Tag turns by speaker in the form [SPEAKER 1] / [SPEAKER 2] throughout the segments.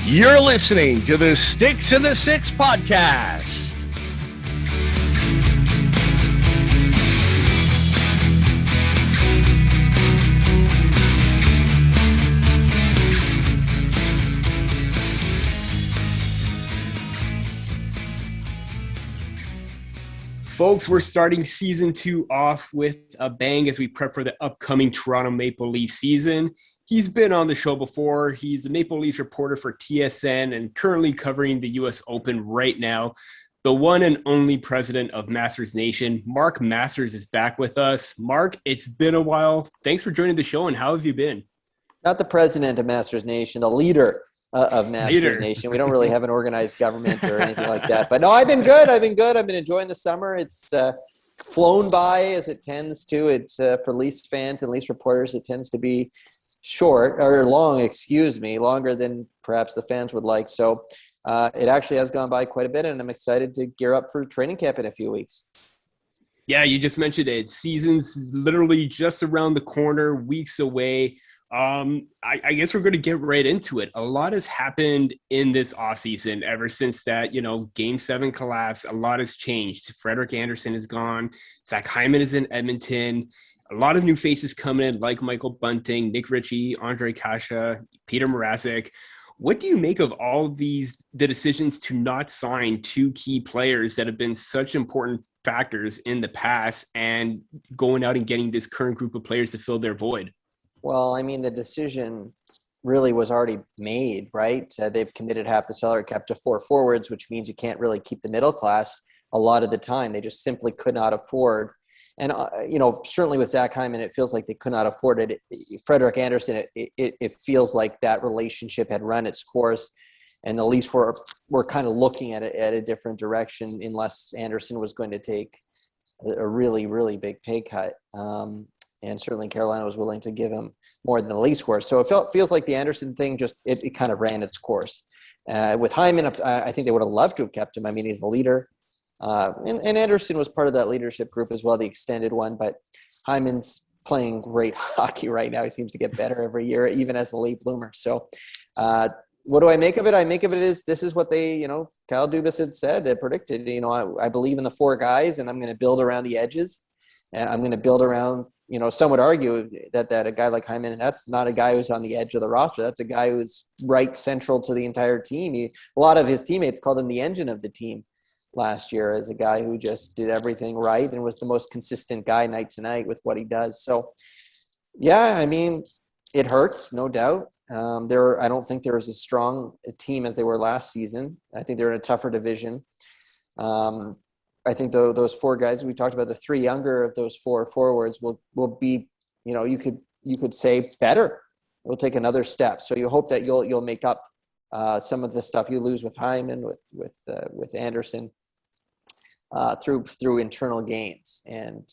[SPEAKER 1] You're listening to the Sticks and the Six podcast. Folks, we're starting season 2 off with a bang as we prep for the upcoming Toronto Maple Leaf season. He's been on the show before. He's the Maple Leafs reporter for TSN and currently covering the U.S. Open right now. The one and only president of Masters Nation, Mark Masters, is back with us. Mark, it's been a while. Thanks for joining the show, and how have you been?
[SPEAKER 2] Not the president of Masters Nation, the leader of Masters Nation. We don't really have an organized government or anything like that. But no, I've been good. I've been enjoying the summer. It's flown by as it tends to. It's for Leafs fans and Leafs reporters, it tends to be longer than perhaps the fans would like. So it actually has gone by quite a bit, and I'm excited to gear up for training camp in a few weeks.
[SPEAKER 1] Yeah, you just mentioned it. Season's literally just around the corner, weeks away. I guess we're going to get right into it. A lot has happened in this offseason ever since that, Game 7 collapse. A lot has changed. Frederik Andersen is gone. Zach Hyman is in Edmonton. A lot of new faces coming in, like Michael Bunting, Nick Ritchie, Andre Kasha, Peter Mrazek. What do you make of all the decisions to not sign two key players that have been such important factors in the past and going out and getting this current group of players to fill their void?
[SPEAKER 2] Well, I mean, the decision really was already made, right? They've committed half the salary cap to 4 forwards, which means you can't really keep the middle class a lot of the time. They just simply could not afford. And, certainly with Zach Hyman, it feels like they could not afford it. Frederik Andersen, it feels like that relationship had run its course, and the Leafs were kind of looking at it at a different direction unless Andersen was going to take a really, really big pay cut. And certainly Carolina was willing to give him more than the Leafs were. So it feels like the Andersen thing it kind of ran its course. With Hyman, I think they would have loved to have kept him. I mean, he's the leader. And Andersen was part of that leadership group as well, the extended one. But Hyman's playing great hockey right now. He seems to get better every year, even as a late bloomer. So what do I make of it? I make of it this is what they, Kyle Dubas had said, predicted. I believe in the 4 guys, and I'm going to build around the edges. And I'm going to build around, some would argue that a guy like Hyman, that's not a guy who's on the edge of the roster. That's a guy who's right central to the entire team. A lot of his teammates called him the engine of the team last year, as a guy who just did everything right and was the most consistent guy night to night with what he does. So, yeah, I mean, it hurts, no doubt. I don't think they're as strong a team as they were last season. I think they're in a tougher division. I think those 4 guys we talked about, the 3 younger of those 4 forwards will be, you could say better. We'll take another step. So you hope that you'll make up some of the stuff you lose with Hyman, with Andersen, through internal gains. And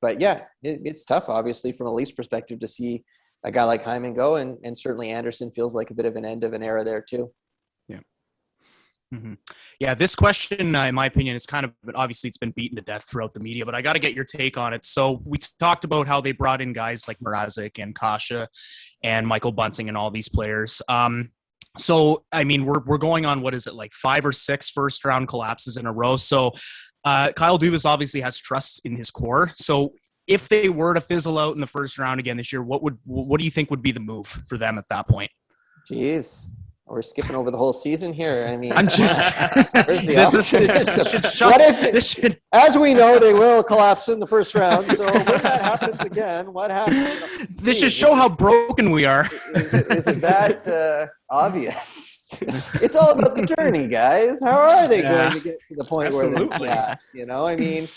[SPEAKER 2] but yeah, it's tough, obviously, from a Leafs perspective to see a guy like Hyman go, and certainly Andersen feels like a bit of an end of an era there too.
[SPEAKER 3] Yeah. Mm-hmm. Yeah, this question, in my opinion, is obviously it's been beaten to death throughout the media, but I got to get your take on it. So we talked about how they brought in guys like Mrazek and Kasha and Michael Bunting and all these players. So, I mean, we're going on, 5 or 6 first-round collapses in a row. So Kyle Dubas obviously has trust in his core. So if they were to fizzle out in the first round again this year, what do you think would be the move for them at that point?
[SPEAKER 2] Jeez. We're skipping over the whole season here. I mean,
[SPEAKER 3] I'm just.
[SPEAKER 2] Where's the as we know, they will collapse in the first round. So when that happens again, what happens?
[SPEAKER 3] This should show how broken we are.
[SPEAKER 2] Is it that obvious? It's all about the journey, guys. How are they going to get to the point where they collapse? I mean.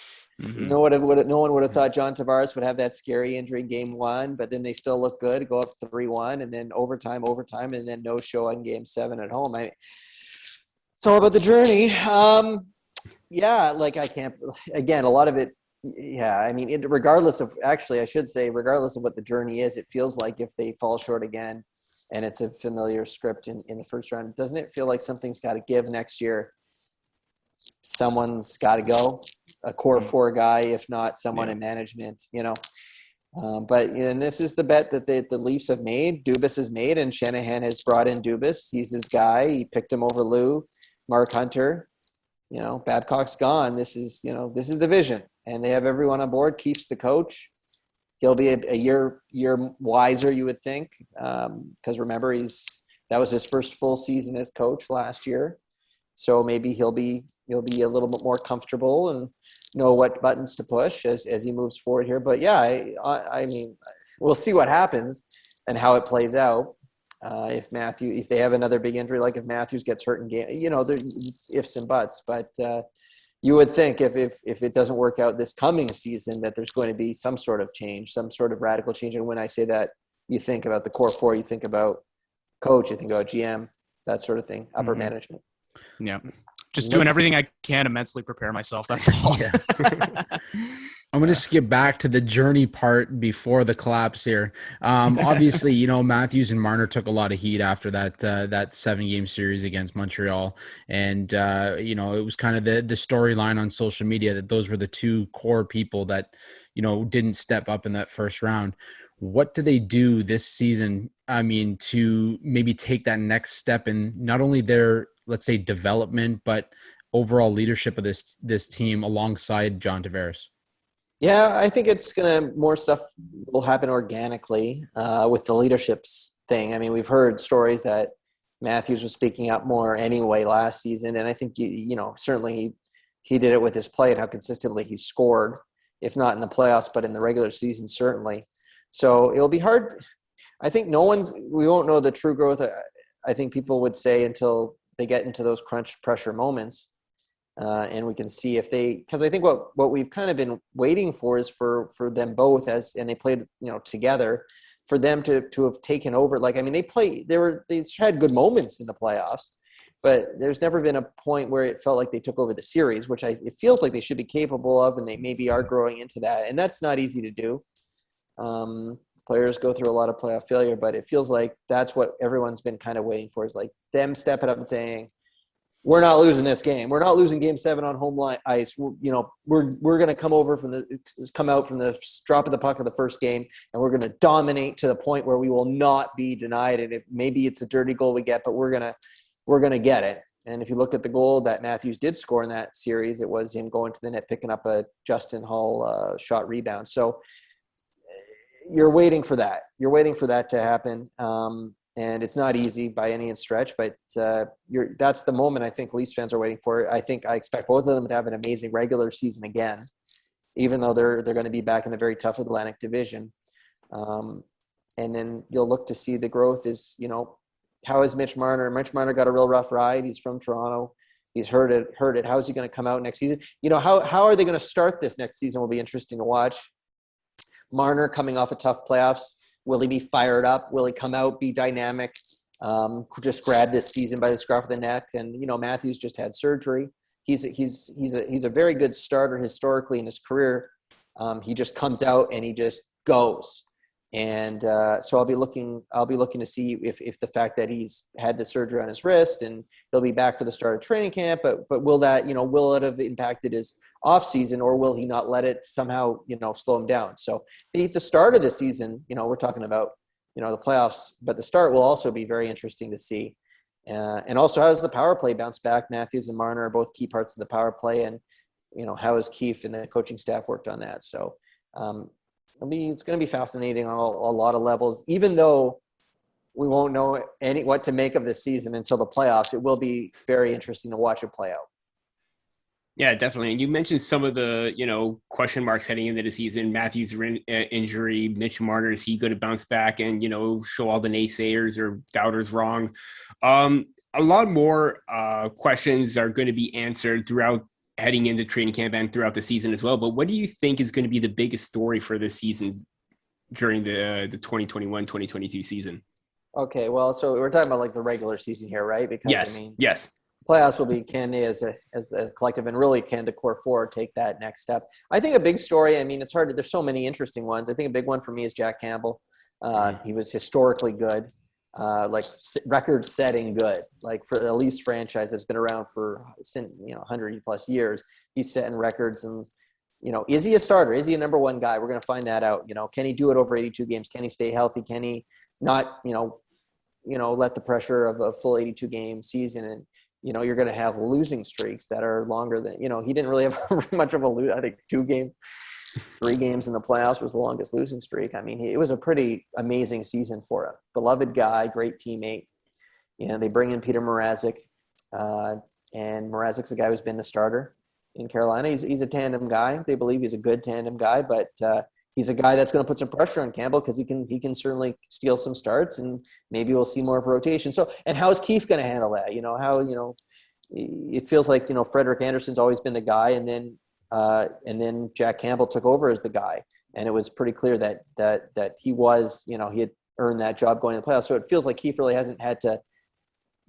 [SPEAKER 2] Mm-hmm. No one would have thought John Tavares would have that scary injury in Game 1, but then they still look good, go up 3-1, and then overtime, and then no show in Game 7 at home. It's all about the journey. I can't. Again, a lot of it. Yeah, I mean, regardless of what the journey is, it feels like if they fall short again, and it's a familiar script in the first round, doesn't it feel like something's got to give next year? Someone's got to go, a core 4 guy, if not someone in management, And this is the bet that the Leafs have made. Dubas has made, and Shanahan has brought in Dubas. He's his guy. He picked him over Lou, Mark Hunter. Babcock's gone. This is the vision, and they have everyone on board. Keeps the coach. He'll be a year wiser, you would think, because remember that was his first full season as coach last year, so maybe he'll be a little bit more comfortable and know what buttons to push as he moves forward here. But yeah, I mean, we'll see what happens and how it plays out. If they have another big injury, like if Matthews gets hurt in game, there's ifs and buts. But you would think if it doesn't work out this coming season, that there's going to be some sort of change, some sort of radical change. And when I say that, you think about the core four, you think about coach, you think about GM, that sort of thing, upper management.
[SPEAKER 3] Yeah. Just doing everything I can to mentally prepare myself. That's all. Yeah.
[SPEAKER 4] I'm going to skip back to the journey part before the collapse here. Obviously, Matthews and Marner took a lot of heat after that 7-game series against Montreal. And, it was kind of the storyline on social media that those were the two core people that, didn't step up in that first round. What do they do this season, to maybe take that next step in not only their, let's say, development, but overall leadership of this team alongside John Tavares?
[SPEAKER 2] Yeah, I think more stuff will happen organically with the leaderships thing. I mean, we've heard stories that Matthews was speaking up more anyway last season. And I think, certainly he did it with his play and how consistently he scored, if not in the playoffs, but in the regular season, certainly. So it'll be hard. I think we won't know the true growth. I think people would say until they get into those crunch pressure moments. And we can see because I think what we've kind of been waiting for is for them both and they played, together, for them to have taken over. They had good moments in the playoffs, but there's never been a point where it felt like they took over the series, which it feels like they should be capable of, and they maybe are growing into that. And that's not easy to do. Players go through a lot of playoff failure, but it feels like that's what everyone's been kind of waiting for, is like them stepping up and saying, we're not losing this game. We're not losing Game 7 on home ice. We're going to come out from the drop of the puck of the first game, and we're going to dominate to the point where we will not be denied. And if maybe it's a dirty goal we get, but we're going to get it. And if you look at the goal that Matthews did score in that series, it was him going to the net, picking up a Justin Hull shot rebound. So you're waiting for that. You're waiting for that to happen. And it's not easy by any stretch, but that's the moment I think Leafs fans are waiting for. I expect both of them to have an amazing regular season again, even though they're going to be back in a very tough Atlantic division. And then you'll look to see the growth is, how is Mitch Marner? Mitch Marner got a real rough ride. He's from Toronto. He's hurt it. How is he going to come out next season? How are they going to start this next season will be interesting to watch. Marner coming off a tough playoffs. Will he be fired up? Will he come out, be dynamic, just grab this season by the scruff of the neck? And, Matthews just had surgery. He's a very good starter historically in his career. He just comes out and he just goes. And so I'll be looking to see if the fact that he's had the surgery on his wrist and he'll be back for the start of training camp, but will that, will it have impacted his off season, or will he not let it somehow, slow him down? So at the start of the season, we're talking about, the playoffs, but the start will also be very interesting to see. And also, how does the power play bounce back? Matthews and Marner are both key parts of the power play, and, how has Keefe and the coaching staff worked on that? So, it's going to be fascinating on a lot of levels, even though we won't know what to make of this season until the playoffs. It will be very interesting to watch it play out.
[SPEAKER 1] Yeah, definitely. And you mentioned some of the, question marks heading into the season. Matthews' injury, Mitch Marner, is he going to bounce back and, show all the naysayers or doubters wrong? A lot more questions are going to be answered throughout heading into training camp and throughout the season as well. But what do you think is going to be the biggest story for this season during the 2021-2022 season?
[SPEAKER 2] Okay, well, so we're talking about the regular season here, right? Because
[SPEAKER 1] yes.
[SPEAKER 2] Playoffs will be, can they as the collective, and really can the core four take that next step? I think a big story, it's hard. There's so many interesting ones. I think a big one for me is Jack Campbell. He was historically good, record-setting good, for the Leafs franchise that's been around for 100 plus years. He's setting records, and is he a starter? Is he a number one guy? We're going to find that out. Can he do it over 82 games? Can he stay healthy? Can he not, let the pressure of a full 82 game season, and, you're going to have losing streaks that are longer than, he didn't really have much of a I think 3 games in the playoffs was the longest losing streak. I mean, it was a pretty amazing season for him. Beloved guy, great teammate. They bring in Peter Mrazek, and Mrazek's a guy who's been the starter in Carolina. He's a tandem guy. They believe he's a good tandem guy, but he's a guy that's going to put some pressure on Campbell because he can certainly steal some starts, and maybe we'll see more of a rotation. So, and how is Keefe going to handle that? It feels like Frederick Anderson's always been the guy, and then Jack Campbell took over as the guy, and it was pretty clear that he was he had earned that job going to the playoffs. So it feels like Keefe really hasn't had to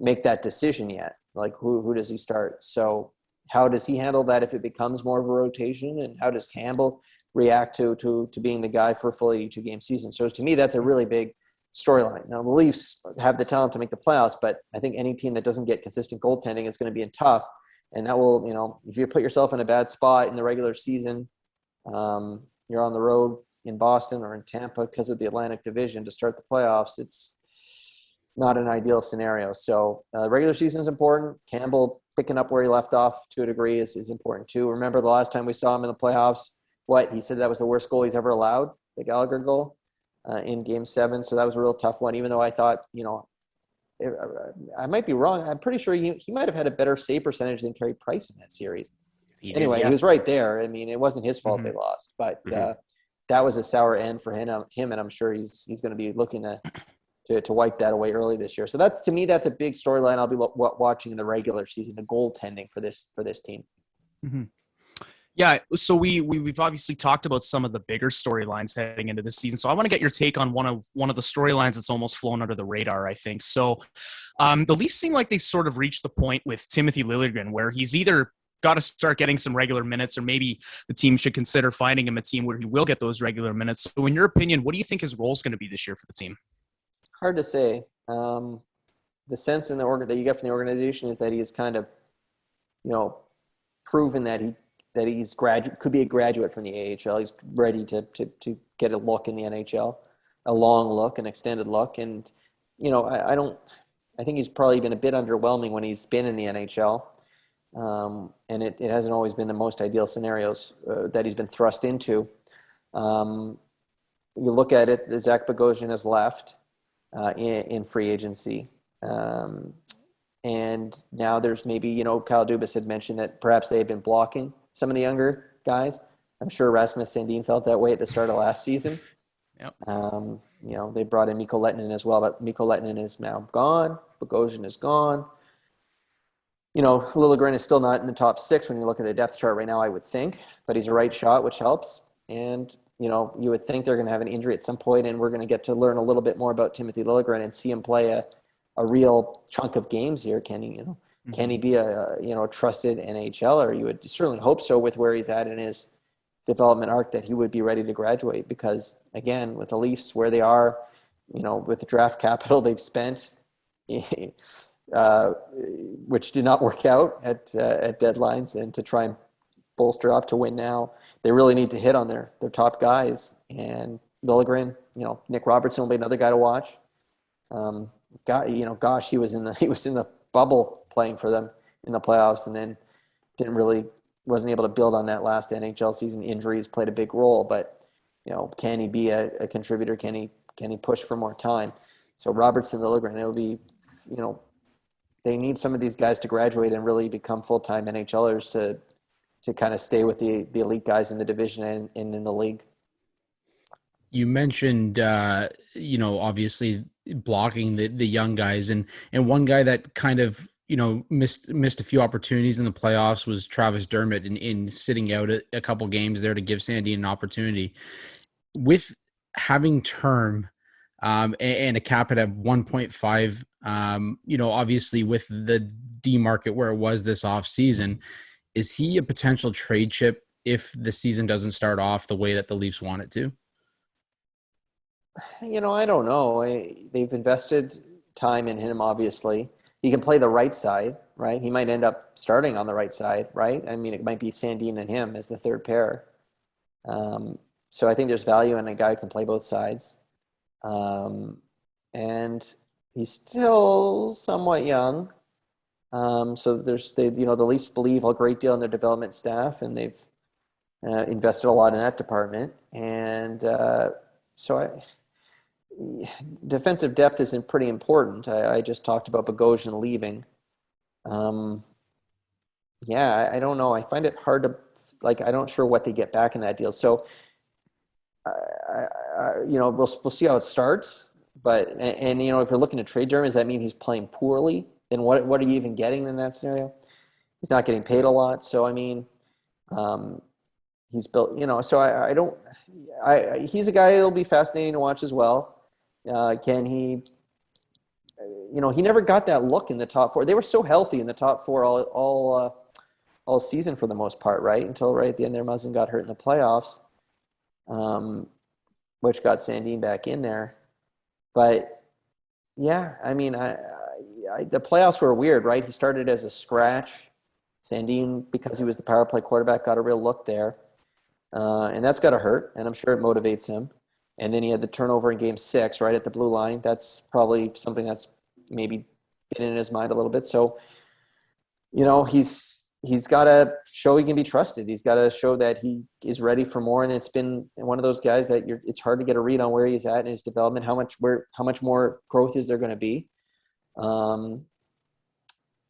[SPEAKER 2] make that decision yet. Like who does he start? So how does he handle that if it becomes more of a rotation? And how does Campbell react to being the guy for a full 82 game season? So to me, that's a really big storyline. Now the Leafs have the talent to make the playoffs, but I think any team that doesn't get consistent goaltending is going to be tough. And that will, if you put yourself in a bad spot in the regular season, you're on the road in Boston or in Tampa because of the Atlantic Division to start the playoffs. It's not an ideal scenario. So regular season is important. Campbell picking up where he left off to a degree is important too. Remember the last time we saw him in the playoffs, he said that was the worst goal he's ever allowed, the Gallagher goal in Game 7. So that was a real tough one, even though I thought, I might be wrong. I'm pretty sure he might have had a better save percentage than Carey Price in that series. He was right there. I mean, it wasn't his fault they lost, but that was a sour end for him, and I'm sure he's going to be looking to wipe that away early this year. So that, to me, that's a big storyline I'll be watching in the regular season, the goaltending for this team.
[SPEAKER 3] Mm-hmm. Yeah, so we've obviously talked about some of the bigger storylines heading into this season. So I want to get your take on one of the storylines that's almost flown under the radar, I think. So the Leafs seem like they sort of reached the point with Timothy Liljegren where he's either got to start getting some regular minutes, or maybe the team should consider finding him a team where he will get those regular minutes. So in your opinion, what do you think his role is going to be this year for the team?
[SPEAKER 2] Hard to say. The sense that you get from the organization is that he is kind of, proven that he's could be a graduate from the AHL. He's ready to get a look in the NHL, a long look, an extended look. And, I think he's probably been a bit underwhelming when he's been in the NHL. And it hasn't always been the most ideal scenarios that he's been thrust into. You look at it, Zach Bogosian has left in free agency. And now there's maybe, Kyle Dubas had mentioned that perhaps they had been blocking some of the younger guys. I'm sure Rasmus Sandin felt that way at the start of last season.
[SPEAKER 3] Yep.
[SPEAKER 2] They brought in Mikko Lehtinen as well, but Mikko Lehtinen is now gone. Bogosian is gone. Liljegren is still not in the top 6 when you look at the depth chart right now, I would think, but he's a right shot, which helps. And, you would think they're going to have an injury at some point, and we're going to get to learn a little bit more about Timothy Liljegren and see him play a real chunk of games here. Can he, can he be a trusted NHLer? You would certainly hope so with where he's at in his development arc, that he would be ready to graduate, because again, with the Leafs where they are, with the draft capital they've spent, which did not work out at deadlines, and to try and bolster up to win now, they really need to hit on their top guys. And Liljegren, Nick Robertson will be another guy to watch. He was in the bubble playing for them in the playoffs, and then wasn't able to build on that last NHL season. Injuries played a big role, but can he be a contributor? Can he push for more time? So Robertson, Liljegren, it'll be, they need some of these guys to graduate and really become full-time NHLers to kind of stay with the elite guys in the division and in the league.
[SPEAKER 4] You mentioned, obviously blocking the young guys, and one guy that kind of, missed a few opportunities in the playoffs was Travis Dermott in sitting out a couple games there to give Sandy an opportunity. With having term and a cap at 1.5, obviously with the D market where it was this off season, is he a potential trade chip if the season doesn't start off the way that the Leafs want it to?
[SPEAKER 2] I don't know. They've invested time in him, obviously. He can play the right side, right? He might end up starting on the right side, right? I mean, it might be Sandin and him as the third pair. So I think there's value in a guy who can play both sides. And he's still somewhat young. So the Leafs believe a great deal in their development staff, and they've invested a lot in that department. And defensive depth isn't pretty important. I just talked about Bogosian leaving. I don't know. I find it hard to I'm not sure what they get back in that deal. So, we'll see how it starts. But if you're looking to trade Jeremy, does that mean he's playing poorly? Then what are you even getting in that scenario? He's not getting paid a lot. So he's built. So he's a guy that'll be fascinating to watch as well. Can he? He never got that look in the top four. They were so healthy in the top four all season for the most part, right? Until right at the end there, Muzzin got hurt in the playoffs, which got Sandin back in there. But yeah, the playoffs were weird, right? He started as a scratch. Sandin, because he was the power play quarterback, got a real look there. And that's got to hurt, and I'm sure it motivates him. And then he had the turnover in game 6, right at the blue line. That's probably something that's maybe been in his mind a little bit. So, he's got to show he can be trusted. He's got to show that he is ready for more. And it's been one of those guys that it's hard to get a read on where he's at in his development. How much more growth is there going to be?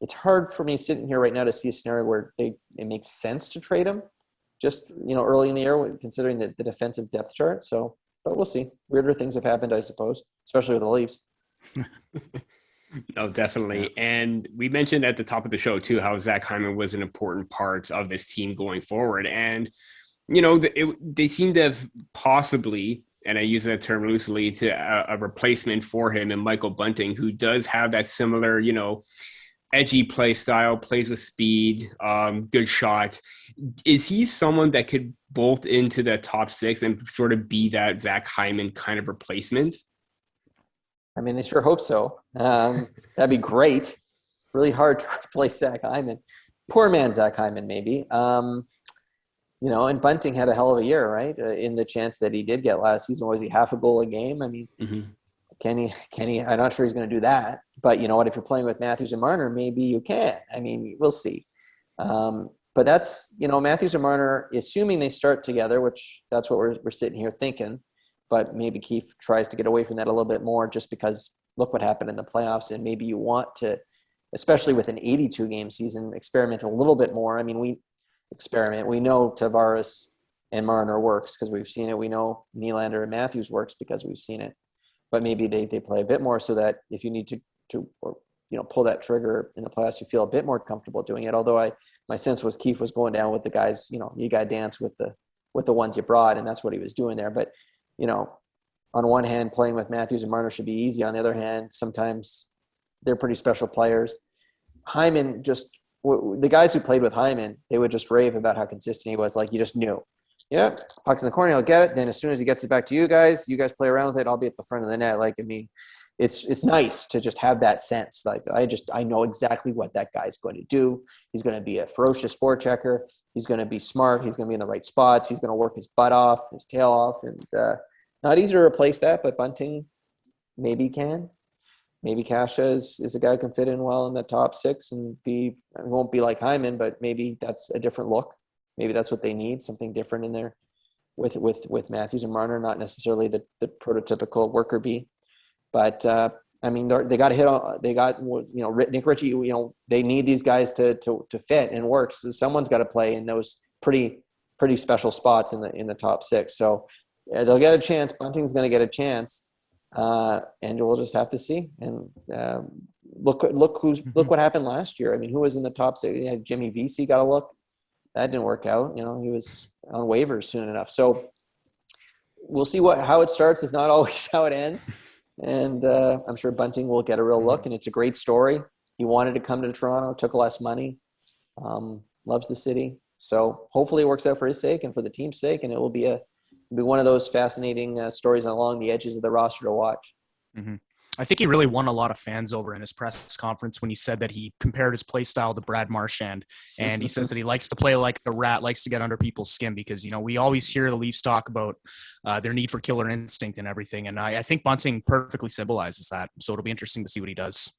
[SPEAKER 2] It's hard for me sitting here right now to see a scenario where it makes sense to trade him just, early in the year, considering the defensive depth chart. So, but we'll see. Weirder things have happened, I suppose, especially with the Leafs.
[SPEAKER 1] No, definitely. And we mentioned at the top of the show, too, how Zach Hyman was an important part of this team going forward. And, they seem to have possibly, and I use that term loosely, to a replacement for him in Michael Bunting, who does have that similar, edgy play style, plays with speed, good shot. Is he someone that could bolt into the top 6 and sort of be that Zach Hyman kind of replacement?
[SPEAKER 2] They sure hope so. That'd be great. Really hard to replace Zach Hyman. Poor man Zach Hyman, maybe. And Bunting had a hell of a year, right? In the chance that he did get last season, was he half a goal a game? Can he? I'm not sure he's going to do that. But you know what? If you're playing with Matthews and Marner, maybe you can. We'll see. But that's, Matthews and Marner, assuming they start together, which that's what we're sitting here thinking. But maybe Keefe tries to get away from that a little bit more just because look what happened in the playoffs. And maybe you want to, especially with an 82-game season, experiment a little bit more. We experiment. We know Tavares and Marner works because we've seen it. We know Nylander and Matthews works because we've seen it. But maybe they play a bit more so that if you need to pull that trigger in the playoffs, you feel a bit more comfortable doing it. Although my sense was Keefe was going down with the guys, you got to dance with the ones you brought, and that's what he was doing there. But on one hand, playing with Matthews and Marner should be easy. On the other hand, sometimes they're pretty special players. Hyman, the guys who played with Hyman, they would just rave about how consistent he was. Like, you just knew. Yeah, puck's in the corner, he'll get it. Then as soon as he gets it back to you guys play around with it. I'll be at the front of the net. It's nice to just have that sense. I know exactly what that guy's going to do. He's going to be a ferocious forechecker. He's going to be smart. He's going to be in the right spots. He's going to work his butt off, his tail off. And not easy to replace that, but Bunting maybe can. Maybe Kasha is a guy who can fit in well in the top 6 and won't be like Hyman, but maybe that's a different look. Maybe that's what they need, something different in there with Matthews and Marner, not necessarily the prototypical worker bee. But they got to hit on. They got Nick Ritchie. They need these guys to fit and work. So someone's got to play in those pretty special spots in the top 6. So they'll get a chance. Bunting's going to get a chance, and we'll just have to see. And look what happened last year. Who was in the top 6? Yeah, Jimmy Vesey got a look. That didn't work out. He was on waivers soon enough. So we'll see how it starts is not always how it ends. And I'm sure Bunting will get a real look, and it's a great story. He wanted to come to Toronto, took less money, loves the city. So hopefully it works out for his sake and for the team's sake, and it will be one of those fascinating stories along the edges of the roster to watch.
[SPEAKER 3] Mm-hmm. I think he really won a lot of fans over in his press conference when he said that he compared his play style to Brad Marchand. And he says that he likes to play like a rat, likes to get under people's skin because, we always hear the Leafs talk about their need for killer instinct and everything. And I think Bunting perfectly symbolizes that. So it'll be interesting to see what he does.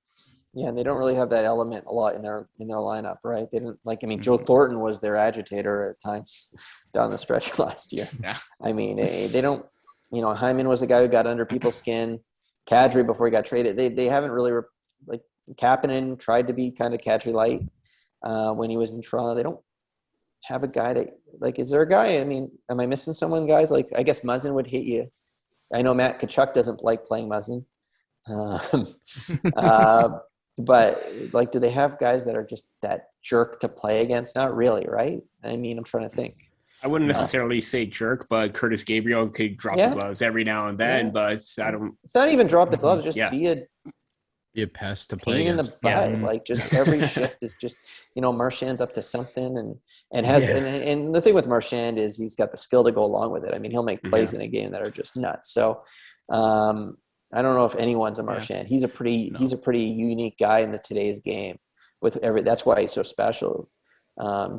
[SPEAKER 2] Yeah, and they don't really have that element a lot in their lineup, right? They didn't Joe Thornton was their agitator at times down the stretch last year.
[SPEAKER 3] Yeah.
[SPEAKER 2] They don't, Hyman was the guy who got under people's skin. Kadri before he got traded, they haven't really Kapanen tried to be kind of Kadri light when he was in Toronto. They don't have a guy that is there a guy? Am I missing someone, guys? I guess Muzzin would hit you. I know Matt Tkachuk doesn't like playing Muzzin. But do they have guys that are just that jerk to play against? Not really, right? I'm trying to think.
[SPEAKER 1] I wouldn't necessarily say jerk, but Curtis Gabriel could drop the gloves every now and then. But I don't.
[SPEAKER 2] It's not even drop the gloves; just be
[SPEAKER 4] a pest to play
[SPEAKER 2] pain
[SPEAKER 4] against.
[SPEAKER 2] in the butt. Just every shift is just Marchand's up to something, and has and the thing with Marchand is he's got the skill to go along with it. He'll make plays in a game that are just nuts. So. I don't know if anyone's a Marchand. He's a pretty unique guy in today's game. That's why he's so special.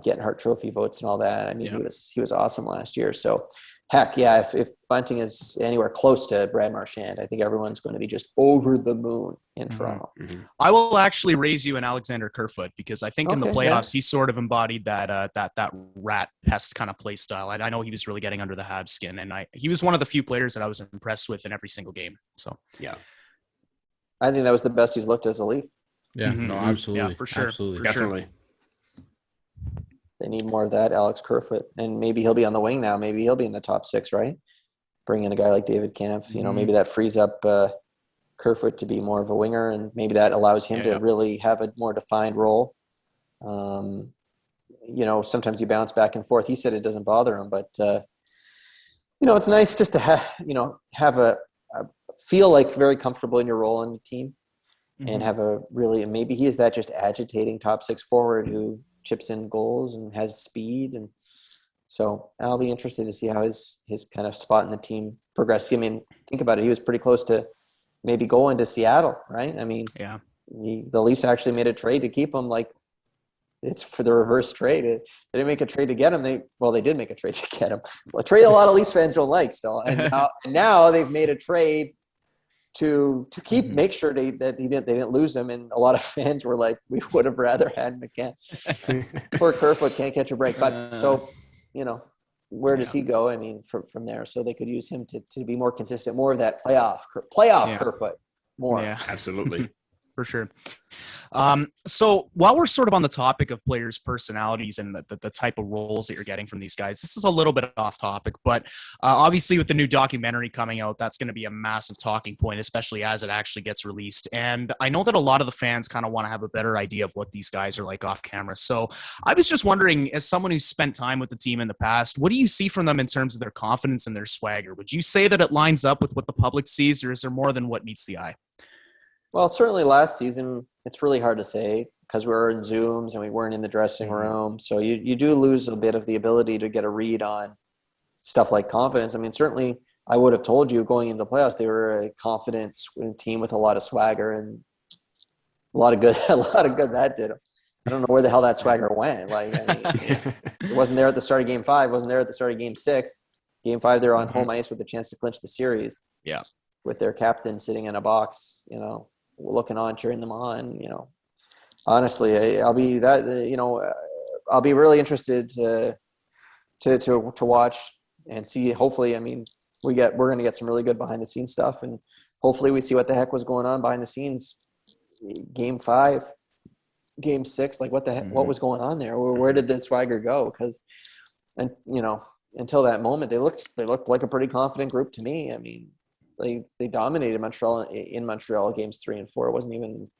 [SPEAKER 2] Getting Hart Trophy votes and all that. He was awesome last year. So, heck yeah, if Bunting is anywhere close to Brad Marchand, I think everyone's going to be just over the moon in Toronto.
[SPEAKER 3] Mm-hmm. I will actually raise you an Alexander Kerfoot because I think in the playoffs he sort of embodied that rat pest kind of play style. I know he was really getting under the Habs skin, and he was one of the few players that I was impressed with in every single game. So
[SPEAKER 1] yeah,
[SPEAKER 2] I think that was the best he's looked as a Leaf.
[SPEAKER 4] Yeah, no, absolutely,
[SPEAKER 3] yeah, for sure,
[SPEAKER 4] absolutely,
[SPEAKER 1] definitely.
[SPEAKER 2] They need more of that, Alex Kerfoot. And maybe he'll be on the wing now. Maybe he'll be in the top 6, right? Bring in a guy like David Kampf. Maybe that frees up Kerfoot to be more of a winger, and maybe that allows him to really have a more defined role. Sometimes you bounce back and forth. He said it doesn't bother him, but, it's nice just to have a feel like very comfortable in your role in the team and have maybe he is that just agitating top 6 forward who chips in goals and has speed. And so I'll be interested to see how his kind of spot in the team progresses. Think about it. He was pretty close to maybe going to Seattle, right? The Leafs actually made a trade to keep him. It's for the reverse trade. They didn't make a trade to get him. They did make a trade to get him. Well, a trade a lot of Leafs fans don't like still. And now they've made a trade to keep make sure they didn't lose him, and a lot of fans were like, we would have rather had McCann. Poor Kerfoot can't catch a break, but where does he go? From there, so they could use him to be more consistent, more of that playoff Kerfoot, more.
[SPEAKER 3] Yeah,
[SPEAKER 1] absolutely.
[SPEAKER 3] For sure. So while we're sort of on the topic of players' personalities and the type of roles that you're getting from these guys, this is a little bit off topic, but obviously with the new documentary coming out, that's going to be a massive talking point, especially as it actually gets released. And I know that a lot of the fans kind of want to have a better idea of what these guys are like off camera. So I was just wondering, as someone who's spent time with the team in the past, what do you see from them in terms of their confidence and their swagger? Would you say that it lines up with what the public sees, or is there more than what meets the eye?
[SPEAKER 2] Well, certainly last season, it's really hard to say because we were in Zooms and we weren't in the dressing room. So you do lose a bit of the ability to get a read on stuff like confidence. Certainly I would have told you going into the playoffs, they were a confident team with a lot of swagger and a lot of good that did them. I don't know where the hell that swagger went. It wasn't there at the start of Game 5, wasn't there at the start of Game 6. Game 5, they're on home ice with a chance to clinch the series.
[SPEAKER 3] Yeah.
[SPEAKER 2] With their captain sitting in a box, looking on, cheering them on. Honestly, I'll be really interested to watch and see. Hopefully, we're going to get some really good behind the scenes stuff, and hopefully we see what the heck was going on behind the scenes. Game 5, Game 6, what the heck, what was going on there? Where did the swagger go? Because, until that moment, they looked like a pretty confident group to me. They dominated Montreal in Montreal games 3 and 4. It didn't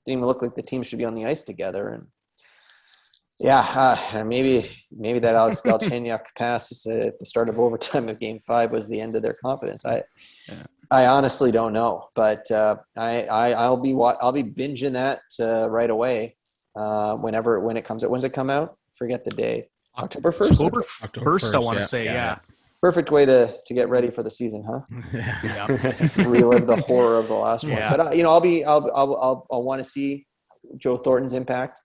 [SPEAKER 2] even look like the team should be on the ice together. And maybe that Alex Galchenyuk pass at the start of overtime of Game 5 was the end of their confidence. I honestly don't know, but I'll be binging that right away when it comes out. When does it come out? Forget the day. October 1st?
[SPEAKER 3] October 1st, I want to say, yeah.
[SPEAKER 2] Perfect way to get ready for the season, huh?
[SPEAKER 3] Yeah.
[SPEAKER 2] Relive the horror of the last one.
[SPEAKER 3] Yeah.
[SPEAKER 2] But I'll want to see Joe Thornton's impact.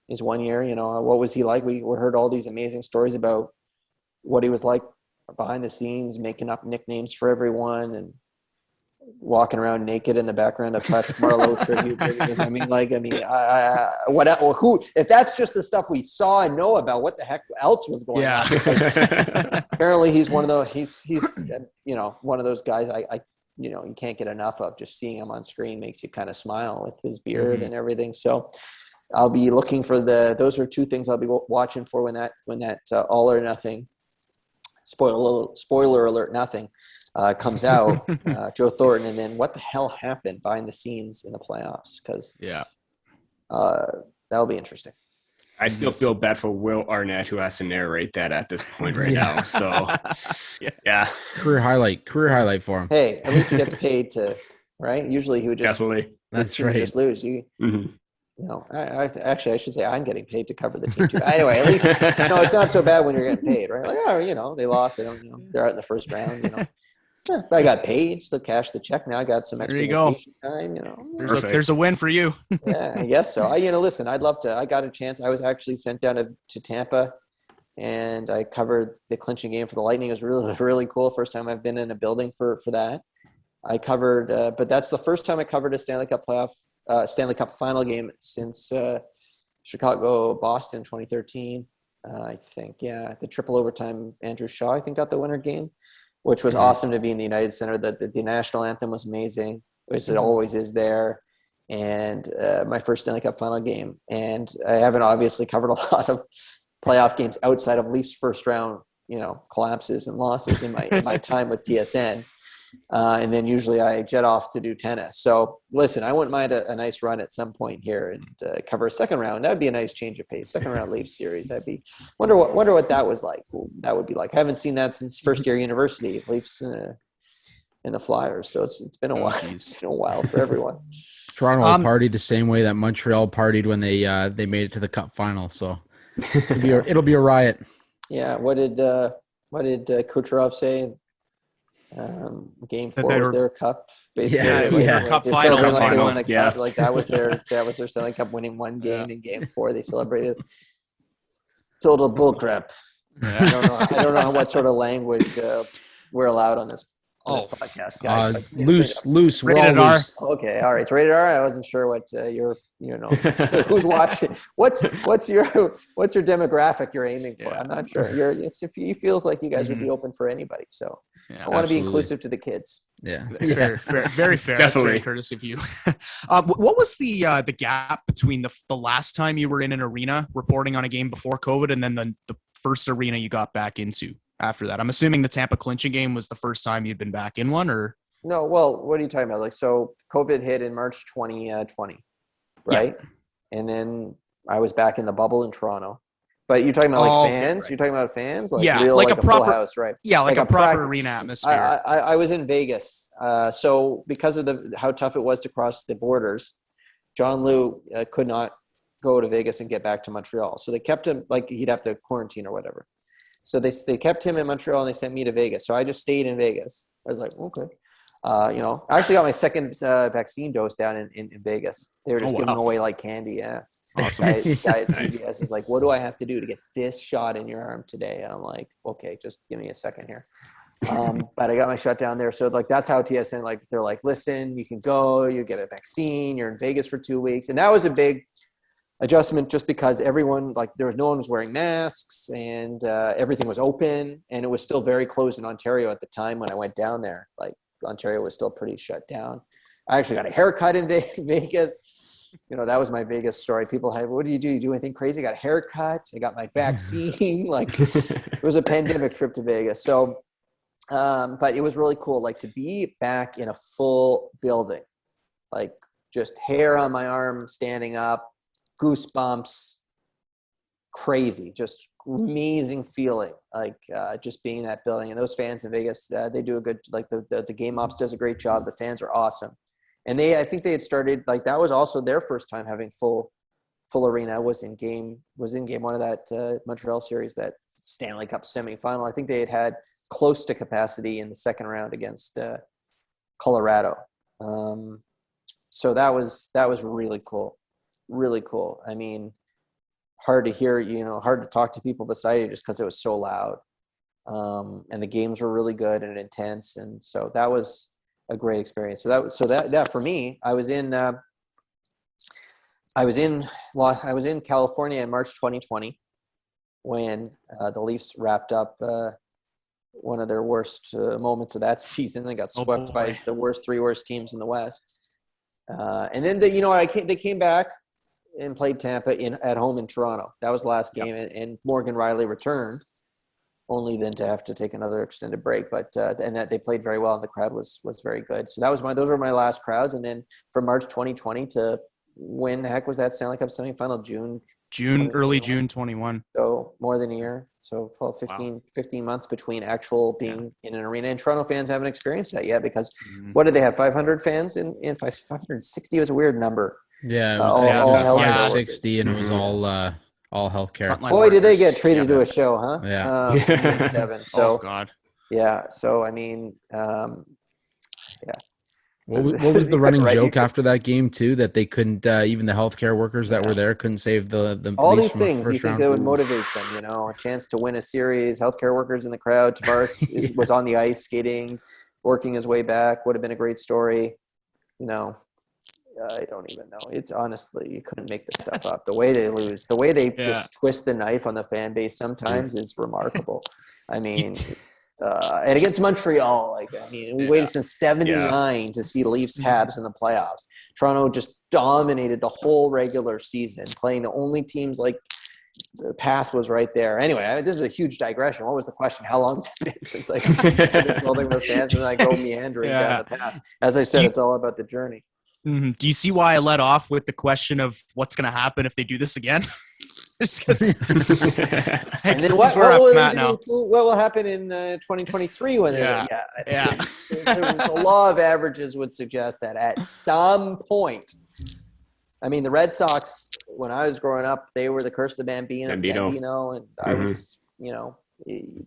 [SPEAKER 2] His 1 year, what was he like? We heard all these amazing stories about what he was like behind the scenes, making up nicknames for everyone and walking around naked in the background of Patrick Marleau tribute videos. Who? If that's just the stuff we saw and know about, what the heck else was going on? Apparently, he's one of those. He's one of those guys. You can't get enough of. Just seeing him on screen makes you kind of smile with his beard and everything. So I'll be looking for those are two things I'll be watching for when that All or Nothing. Spoiler alert! Nothing. Comes out, Joe Thornton, and then what the hell happened behind the scenes in the playoffs? Because that'll be interesting.
[SPEAKER 1] I still feel bad for Will Arnett, who has to narrate that at this point right now. So, yeah,
[SPEAKER 4] career highlight for him.
[SPEAKER 2] Hey, at least he gets paid to, right? Usually he would just
[SPEAKER 1] definitely.
[SPEAKER 4] That's right.
[SPEAKER 2] Just lose. I should say I'm getting paid to cover the team too. Anyway, at least it's not so bad when you're getting paid, right? Like, they lost. They don't. They're out in the first round. Sure, I got paid, still cashed the check. Now I got some extra vacation time.
[SPEAKER 3] There's a win for you.
[SPEAKER 2] Yeah, I guess so. Listen, I'd love to. I got a chance. I was actually sent down to Tampa, and I covered the clinching game for the Lightning. It was really, really cool. First time I've been in a building for that. I covered, but that's the first time I covered a Stanley Cup final game since Chicago-Boston 2013. I think, the triple overtime. Andrew Shaw, I think, got the winner game, which was awesome to be in the United Center. The national anthem was amazing, which it always is there. And my first Stanley Cup final game. And I haven't obviously covered a lot of playoff games outside of Leafs first round, collapses and losses in my time with TSN. And then usually I jet off to do tennis. So listen, I wouldn't mind a nice run at some point here and cover a second round. That'd be a nice change of pace. Second round Leafs series. That'd be wonder what that was like. That would be like. I haven't seen that since first year university. Leafs and the Flyers. So it's been a while. It's been a while for everyone.
[SPEAKER 4] Toronto will party the same way that Montreal partied when they made it to the Cup final. So it'll be a riot. Yeah.
[SPEAKER 2] What did Kucherov say? Game 4 was their cup, basically.
[SPEAKER 3] Cup final.
[SPEAKER 2] Like they won a cup. Like that was their Stanley Cup winning one game in Game 4. They celebrated. Total bullcrap. Yeah. I don't know what sort of language we're allowed on this podcast, guys.
[SPEAKER 4] Loose.
[SPEAKER 3] Rated R.
[SPEAKER 2] Okay, all right. It's rated R. I wasn't sure what who's watching. What's your demographic you're aiming for? I'm not sure. It feels like you guys would be open for anybody. So I want to be inclusive to the kids.
[SPEAKER 4] Yeah.
[SPEAKER 3] Fair, very fair. That's very courteous of you. What was the gap between the last time you were in an arena reporting on a game before COVID and then the first arena you got back into after that? I'm assuming the Tampa clinching game was the first time you'd been back in one, or?
[SPEAKER 2] No, well, what are you talking about? Like, so COVID hit in March 2020, right? Yeah. And then I was back in the bubble in Toronto. But you're talking about fans? Right. You're talking about fans? Like
[SPEAKER 3] yeah,
[SPEAKER 2] real,
[SPEAKER 3] like a proper
[SPEAKER 2] full house, right?
[SPEAKER 3] Yeah, like a proper arena atmosphere.
[SPEAKER 2] I was in Vegas. So because of how tough it was to cross the borders, John Liu could not go to Vegas and get back to Montreal. So they kept him, like he'd have to quarantine or whatever. So they kept him in Montreal and they sent me to Vegas. So I just stayed in Vegas. I was like, okay. I actually got my second vaccine dose down in Vegas. They were just giving away like candy. Yeah.
[SPEAKER 3] Awesome.
[SPEAKER 2] Guy at CBS is like, what do I have to do to get this shot in your arm today? And I'm like, okay, just give me a second here. But I got my shot down there. So like, that's how TSN, like, they're like, listen, you can go, you get a vaccine, you're in Vegas for 2 weeks. And that was a big adjustment just because everyone, like, no one was wearing masks and everything was open, and it was still very closed in Ontario at the time when I went down there. Like, Ontario was still pretty shut down. I actually got a haircut in Vegas. That was my Vegas story. People had, what do? You do anything crazy? I got a haircut. I got my vaccine. Like, it was a pandemic trip to Vegas. So, but it was really cool, like, to be back in a full building, like, just hair on my arm, standing up, goosebumps, crazy, just amazing feeling, like just being in that building. And those fans in Vegas, they do a good, like, the game ops does a great job. The fans are awesome. And I think they had started, like, that was also their first time having full arena. Was in game one of that Montreal series, that Stanley Cup semifinal. I think they had close to capacity in the second round against Colorado. So that was really cool. Really cool. I mean, hard to hear, hard to talk to people beside you just because it was so loud. And the games were really good and intense. And so that was a great experience. So that for me, I was in California in March 2020 when the Leafs wrapped up one of their worst moments of that season. They got swept by the three worst teams in the West. And then they came back and played Tampa at home in Toronto. That was the last game, and Morgan Riley returned, only then to have to take another extended break. But and that they played very well, and the crowd was very good. So those were my last crowds. And then from March 2020 to when the heck was that Stanley Cup semifinal?
[SPEAKER 3] Early June 21.
[SPEAKER 2] So more than a year. So 12, 15 months between actual being in an arena. And Toronto fans haven't experienced that yet because what did they have? 500 fans in 560 was a weird number.
[SPEAKER 4] Yeah, it was 560, and it was all healthcare.
[SPEAKER 2] Boy, did they get treated to a show, huh?
[SPEAKER 4] Yeah.
[SPEAKER 2] 7. So,
[SPEAKER 3] oh God.
[SPEAKER 2] Yeah. So I mean,
[SPEAKER 4] What was the running joke after that game too? That they couldn't, even the healthcare workers that were there couldn't save the
[SPEAKER 2] all
[SPEAKER 4] Leafs
[SPEAKER 2] these things. You think
[SPEAKER 4] round.
[SPEAKER 2] that would motivate them? A chance to win a series. Healthcare workers in the crowd. Tavares was on the ice skating, working his way back. Would have been a great story. I don't even know. It's honestly, you couldn't make this stuff up. The way they lose, the way they just twist the knife on the fan base sometimes is remarkable. I mean. And against Montreal, we waited since 79 to see Leafs Habs in the playoffs. Toronto just dominated the whole regular season, playing the only teams the path was right there. Anyway, this is a huge digression. What was the question? How long has it been since I've been holding the fans and I go meandering down the path? As I said, it's all about the journey.
[SPEAKER 3] Mm-hmm. Do you see why I led off with the question of what's going to happen if they do this again?
[SPEAKER 2] And then what will happen in 2023 when the law of averages would suggest that at some point, I mean, the Red Sox, when I was growing up, they were the curse of the Bambino, and I was,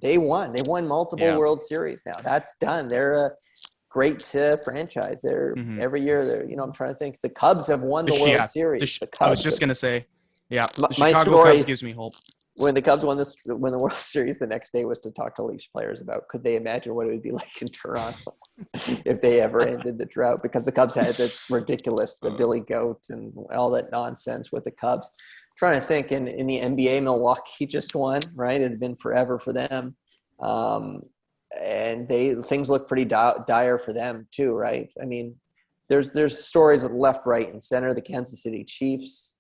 [SPEAKER 2] they won multiple World Series. Now that's done. They're a great franchise. They're every year. I'm trying to think. The Cubs have won the World Series.
[SPEAKER 3] I was just gonna say. Yeah, the
[SPEAKER 2] my
[SPEAKER 3] Chicago
[SPEAKER 2] story,
[SPEAKER 3] Cubs gives me hope.
[SPEAKER 2] When the Cubs won the World Series, the next day was to talk to Leafs players about could they imagine what it would be like in Toronto if they ever ended the drought, because the Cubs had this ridiculous, the Billy Goat and all that nonsense with the Cubs. I'm trying to think in the NBA, Milwaukee just won, right? It had been forever for them. And things look pretty dire for them too, right? I mean, there's stories of left, right, and center. The Kansas City Chiefs.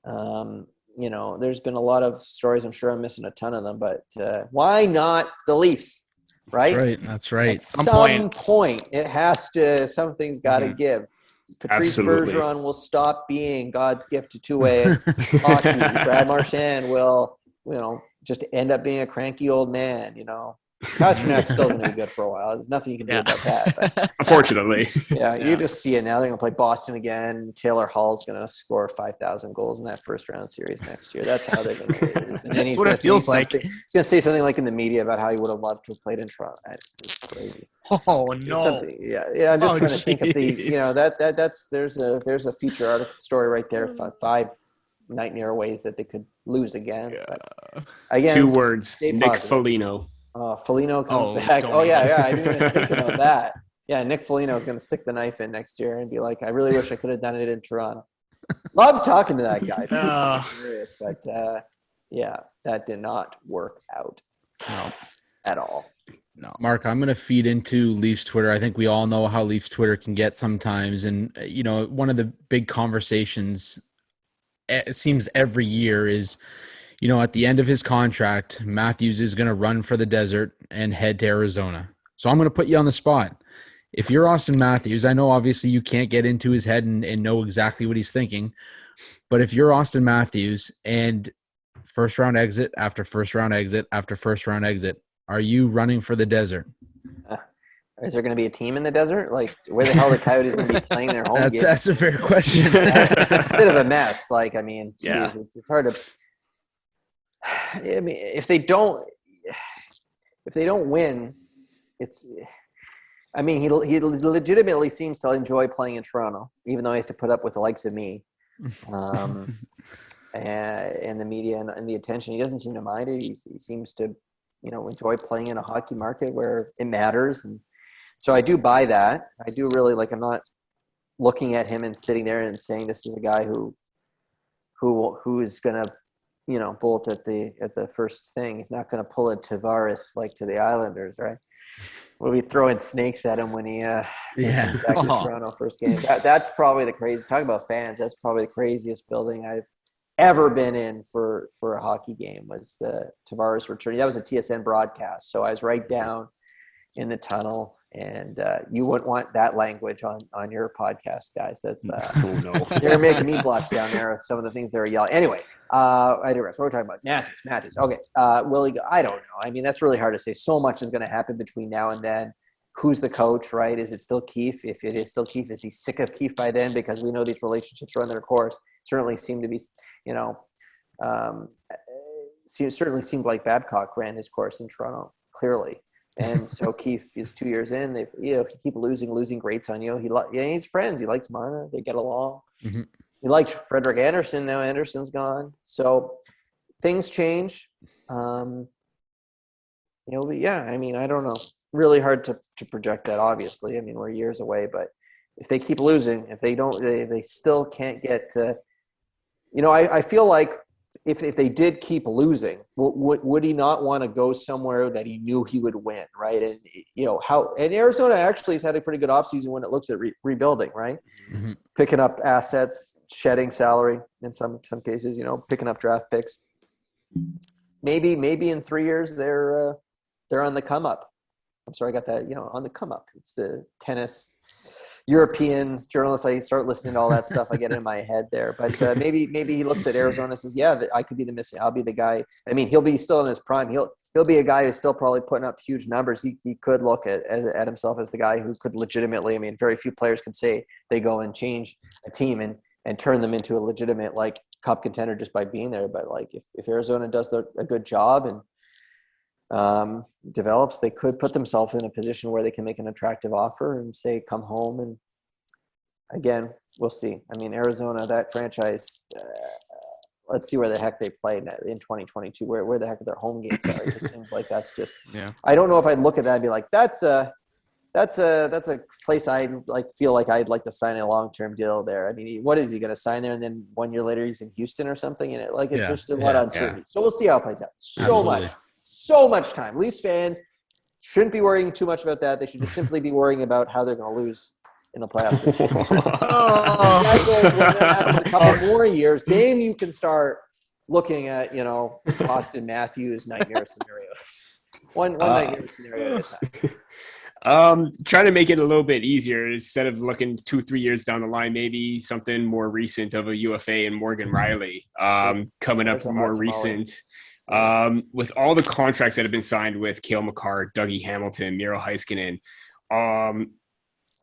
[SPEAKER 2] There's been a lot of stories. I'm sure I'm missing a ton of them, but why not the Leafs, right?
[SPEAKER 4] That's right.
[SPEAKER 2] At some point, it has to. Something's got to give. Patrice Bergeron will stop being God's gift to two-way hockey. Brad Marchand will, just end up being a cranky old man. Pasternak's still going to be good for a while. There's nothing you can do about that. But,
[SPEAKER 1] unfortunately.
[SPEAKER 2] You just see it now. They're going to play Boston again. Taylor Hall's going to score 5,000 goals in that first-round series next year. That's how they're going to lose. And then
[SPEAKER 3] That's what it feels like.
[SPEAKER 2] He's going to say something like in the media about how he would have loved to have played in Toronto. It's crazy.
[SPEAKER 3] Oh, no.
[SPEAKER 2] I'm just trying to think of the, there's a feature article story right there. 5 nightmare ways that they could lose again.
[SPEAKER 1] Yeah.
[SPEAKER 2] But again,
[SPEAKER 1] 2 words, Nick Foligno.
[SPEAKER 2] Foligno comes back. I didn't even think about that. Yeah, Nick Foligno is going to stick the knife in next year and be like, I really wish I could have done it in Toronto. Love talking to that guy. Hilarious, but that did not work out at all.
[SPEAKER 4] No, Mark, I'm going to feed into Leafs Twitter. I think we all know how Leafs Twitter can get sometimes. And, one of the big conversations, it seems every year is, at the end of his contract, Matthews is going to run for the desert and head to Arizona. So I'm going to put you on the spot. If you're Austin Matthews, I know obviously you can't get into his head and know exactly what he's thinking. But if you're Austin Matthews and first round exit after first round exit after first round exit, are you running for the desert?
[SPEAKER 2] Is there going to be a team in the desert? Like, where the hell are the Coyotes going to be playing their home games?
[SPEAKER 4] That's a fair question.
[SPEAKER 2] It's a bit of a mess. It's hard to – I mean, if they don't win, it's. I mean, he legitimately seems to enjoy playing in Toronto, even though he has to put up with the likes of me, and the media and the attention. He doesn't seem to mind it. He seems to, enjoy playing in a hockey market where it matters. And so I do buy that. I do really I'm not looking at him and sitting there and saying this is a guy who is going to, bolt at the first thing. He's not going to pull a Tavares like to the Islanders, right? We'll be throwing snakes at him when he comes back to Toronto first game. That's probably the crazy. Talk about fans. That's probably the craziest building I've ever been in for a hockey game was the Tavares return. That was a TSN broadcast, so I was right down in the tunnel. And you wouldn't want that language on your podcast, guys. That's
[SPEAKER 1] oh no,
[SPEAKER 2] they're making me blush down there with some of the things they were yelling. Anyway, I digress. What we're talking about Matthews. Okay, will he go? I don't know. I mean, that's really hard to say. So much is going to happen between now and then. Who's the coach, right? Is it still Keefe? If it is still Keefe, is he sick of Keefe by then? Because we know these relationships run their course. Certainly seem to be, certainly seemed like Babcock ran his course in Toronto, clearly. And so Keefe is 2 years in. If you keep losing greats on you, he's friends. He likes Marner. They get along.
[SPEAKER 4] Mm-hmm.
[SPEAKER 2] He likes Frederick Anderson. Now Anderson's gone. So things change. But yeah, I mean, I don't know. Really hard to project that, obviously. I mean, we're years away, but if they keep losing, if they don't, they still can't get to, I feel like if they did keep losing, would he not want to go somewhere that he knew he would win, right? And and Arizona actually has had a pretty good offseason when it looks at rebuilding, right?
[SPEAKER 4] Mm-hmm.
[SPEAKER 2] Picking up assets, shedding salary in some cases, picking up draft picks. Maybe in 3 years they're on the come up. I'm sorry, I got that, on the come up. It's the tennis European journalists. I start listening to all that stuff. I get it in my head there. But maybe he looks at Arizona and says, yeah, I could be the missing. I'll be the guy. I mean, he'll be still in his prime. He'll be a guy who's still probably putting up huge numbers. He could look at himself as the guy who could legitimately, I mean, very few players can say they go and change a team and turn them into a legitimate, cup contender just by being there. But, if Arizona does a good job and develops, they could put themselves in a position where they can make an attractive offer and say, come home. And again, we'll see. I mean, Arizona, that franchise, let's see where the heck they play in 2022, where the heck their home games are. It just seems like that's just, I don't know if I'd look at that and be like, that's a place I'd feel like I'd like to sign a long-term deal there. I mean, what is he going to sign there? And then 1 year later he's in Houston or something. And it's just a lot of uncertainty. Yeah. So we'll see how it plays out. So much time. Leafs fans shouldn't be worrying too much about that. They should just simply be worrying about how they're going to lose in the playoffs. When that happens a couple more years, then you can start looking at, Austin Matthews nightmare scenarios. One nightmare scenario at a time.
[SPEAKER 1] Trying to make it a little bit easier instead of looking 2-3 years down the line, maybe something more recent of a UFA and Morgan Riley coming up more recent. With all the contracts that have been signed with Cale Makar, Dougie Hamilton, Miro Heiskanen,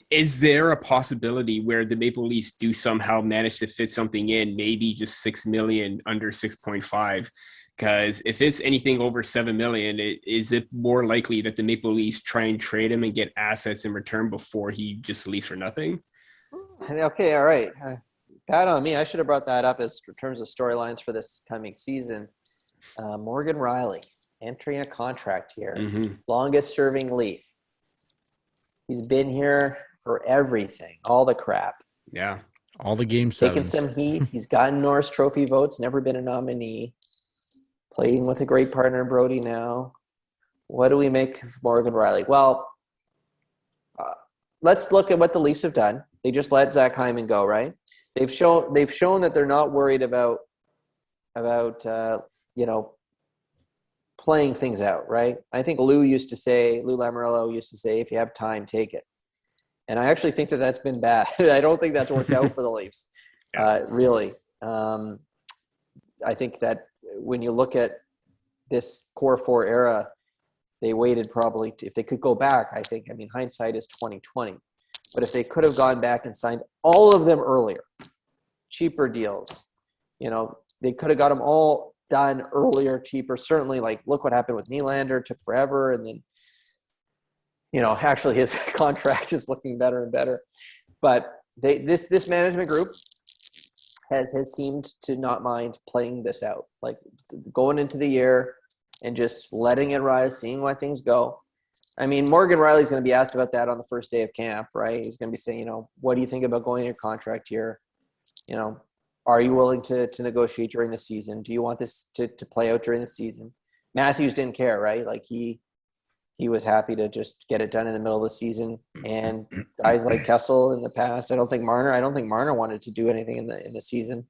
[SPEAKER 1] is there a possibility where the Maple Leafs do somehow manage to fit something in, maybe just $6 million under 6.5? Because if it's anything over $7 million, is it more likely that the Maple Leafs try and trade him and get assets in return before he just leaves for nothing?
[SPEAKER 2] Okay, all right. Bad on me. I should have brought that up as in terms of storylines for this coming season. Morgan Riley entering a contract here, longest serving Leaf. He's been here for everything, all the crap.
[SPEAKER 1] Yeah,
[SPEAKER 4] all the game
[SPEAKER 2] taken some heat. He's gotten Norris Trophy votes, never been a nominee. Playing with a great partner, Brody. Now, what do we make of Morgan Riley? Well, let's look at what the Leafs have done. They just let Zach Hyman go, right? They've shown that they're not worried about playing things out, right? I think Lou Lamoriello used to say, if you have time, take it. And I actually think that that's been bad. I don't think that's worked out for the Leafs, really. I think that when you look at this core four era, they waited probably if they could go back, hindsight is 2020. But if they could have gone back and signed all of them earlier, cheaper deals, they could have got them all done earlier, cheaper. Certainly, like, look what happened with Nylander. It took forever. And then, actually his contract is looking better and better. But this management group has seemed to not mind playing this out, like going into the year and just letting it rise, seeing why things go. I mean, Morgan Riley's going to be asked about that on the first day of camp, right? He's going to be saying, what do you think about going in your contract here? Are you willing to negotiate during the season? Do you want this to play out during the season? Matthews didn't care, right? Like he was happy to just get it done in the middle of the season. And guys like Kessel in the past, I don't think Marner wanted to do anything in the season.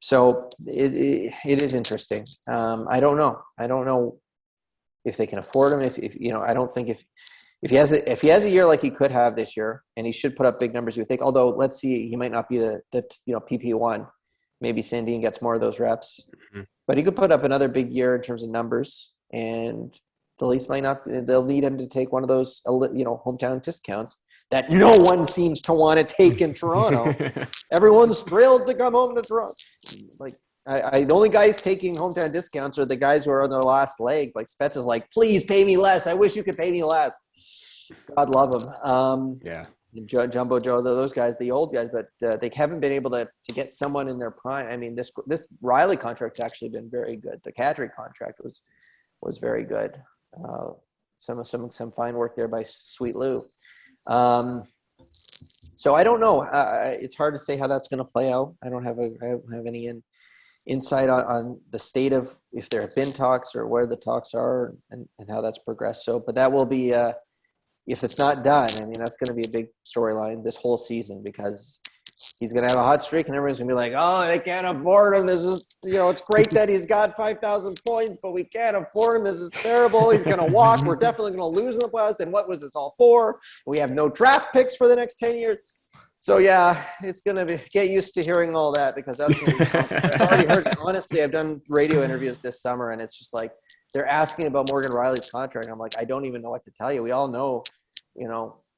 [SPEAKER 2] So it is interesting. I don't know if they can afford him. If I don't think if he has a year like he could have this year, and he should put up big numbers, you would think. Although let's see, he might not be the PP1. Maybe Sandin gets more of those reps, but he could put up another big year in terms of numbers. And the Leafs might not. They'll need him to take one of those hometown discounts that no one seems to want to take in Toronto. Everyone's thrilled to come home to Toronto. Like, the only guys taking hometown discounts are the guys who are on their last legs. Like Spets is like, please pay me less. I wish you could pay me less. God love him.
[SPEAKER 1] Yeah.
[SPEAKER 2] Jumbo Joe, those guys, the old guys, but they haven't been able to get someone in their prime. I mean, this Riley contract's actually been very good. The Kadri contract was very good. Some fine work there by Sweet Lou. So I don't know. It's hard to say how that's going to play out. I don't have any insight on the state of if there have been talks or where the talks are and how that's progressed. So, but that will be if it's not done. I mean, that's going to be a big storyline this whole season, because he's going to have a hot streak and everyone's going to be like, oh, they can't afford him. This is, it's great that he's got 5,000 points, but we can't afford him. This is terrible. He's going to walk. We're definitely going to lose in the playoffs. Then what was this all for? We have no draft picks for the next 10 years. So, yeah, it's going to be – get used to hearing all that, because that's going to be something. I've already heard – honestly, I've done radio interviews this summer, and it's just like they're asking about Morgan Riley's contract. I'm like, I don't even know what to tell you. We all know,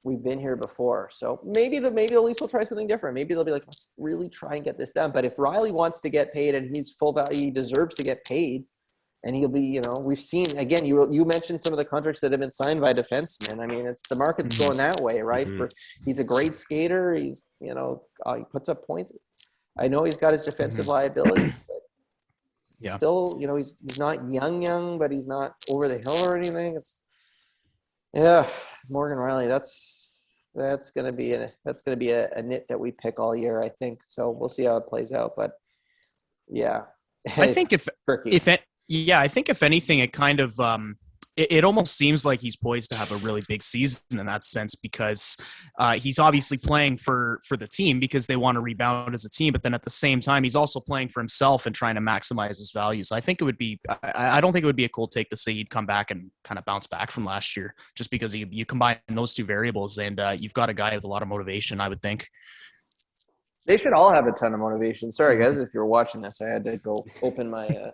[SPEAKER 2] we've been here before. So maybe the Leafs will try something different. Maybe they'll be like, let's really try and get this done. But if Riley wants to get paid and he's full value, he deserves to get paid. And he'll be, we've seen, again, you mentioned some of the contracts that have been signed by defensemen. I mean, the market's going that way, right? He's a great skater. He's, he puts up points. I know he's got his defensive liabilities, but still, he's not young, but he's not over the hill or anything. Morgan Riley, that's going to be a nit that we pick all year, I think. So we'll see how it plays out. But yeah,
[SPEAKER 3] I think I think if anything, it kind of it almost seems like he's poised to have a really big season in that sense, because he's obviously playing for the team because they want to rebound as a team, but then at the same time, he's also playing for himself and trying to maximize his value. So I think it would be, I don't think it would be a cool take to say he'd come back and kind of bounce back from last year, just because you combine those two variables and you've got a guy with a lot of motivation, I would think.
[SPEAKER 2] They should all have a ton of motivation. Sorry, guys, if you're watching this, I had to go open my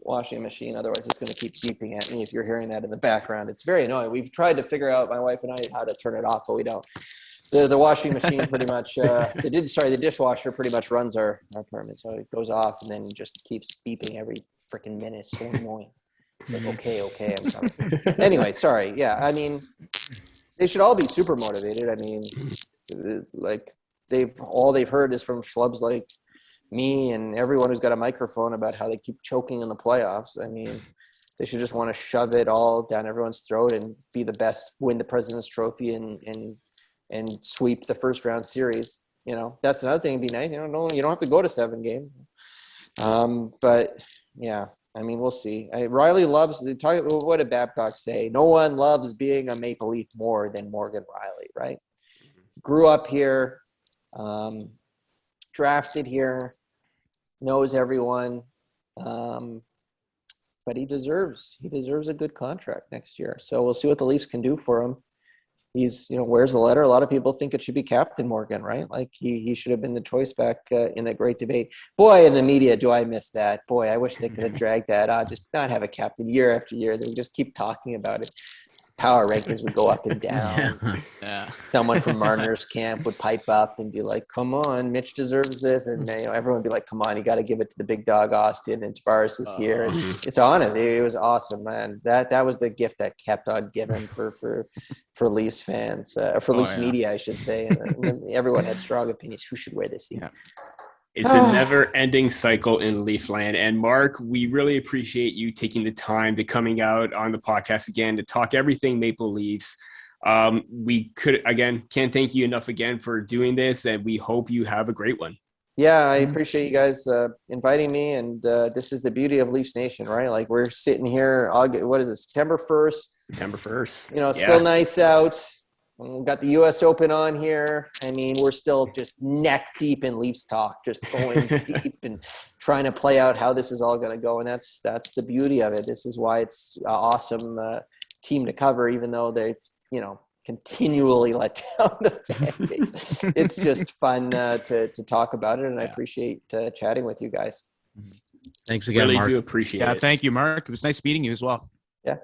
[SPEAKER 2] washing machine. Otherwise, it's going to keep beeping at me if you're hearing that in the background. It's very annoying. We've tried to figure out, my wife and I, how to turn it off, but we don't. The washing machine pretty much, the dishwasher pretty much runs our apartment. So it goes off and then just keeps beeping every freaking minute. It's so annoying. Like, okay, I'm sorry. Anyway, sorry. Yeah, I mean, they should all be super motivated. I mean, like, all they've heard is from schlubs like me and everyone who's got a microphone about how they keep choking in the playoffs. I mean, they should just want to shove it all down everyone's throat and be the best, win the President's Trophy and sweep the first round series. That's another thing. It'd be nice. You don't have to go to 7 games. But yeah, I mean, we'll see. Riley loves what did Babcock say? No one loves being a Maple Leaf more than Morgan Riley, right? Grew up here. Drafted here, knows everyone, but he deserves a good contract next year. So we'll see what the Leafs can do for him. He's wears the letter. A lot of people think it should be Captain Morgan, right? Like he should have been the choice back in that great debate. Boy, in the media, do I miss that? Boy, I wish they could have dragged that. Just not have a captain year after year. They would just keep talking about it. power rankings would go up and down.
[SPEAKER 4] Yeah.
[SPEAKER 3] Yeah.
[SPEAKER 2] Someone from Marner's camp would pipe up and be like, "Come on, Mitch deserves this," and everyone would be like, "Come on, you got to give it to the big dog Austin and Tavares is here." And it's on it. It was awesome, man. That was the gift that kept on giving for Leafs fans, for Leafs media, I should say. And everyone had strong opinions. Who should wear this?
[SPEAKER 3] Yeah.
[SPEAKER 1] It's a never-ending cycle in Leafland. And Mark, we really appreciate you taking the time to coming out on the podcast again to talk everything Maple Leafs. We can't thank you enough again for doing this, and we hope you have a great one.
[SPEAKER 2] Yeah, I appreciate you guys inviting me, and this is the beauty of Leafs Nation, right? Like we're sitting here, what is it, September 1st?
[SPEAKER 1] September 1st.
[SPEAKER 2] It's still nice out. We've got the U.S. Open on here. I mean, we're still just neck deep in Leafs talk, just going deep and trying to play out how this is all going to go. And that's the beauty of it. This is why it's an awesome team to cover, even though they, continually let down the fan base. It's just fun to talk about it, and I appreciate chatting with you guys.
[SPEAKER 4] Thanks again,
[SPEAKER 1] really
[SPEAKER 4] Mark.
[SPEAKER 1] do appreciate it.
[SPEAKER 3] Yeah, thank you, Mark. It was nice meeting you as well.
[SPEAKER 2] Yeah.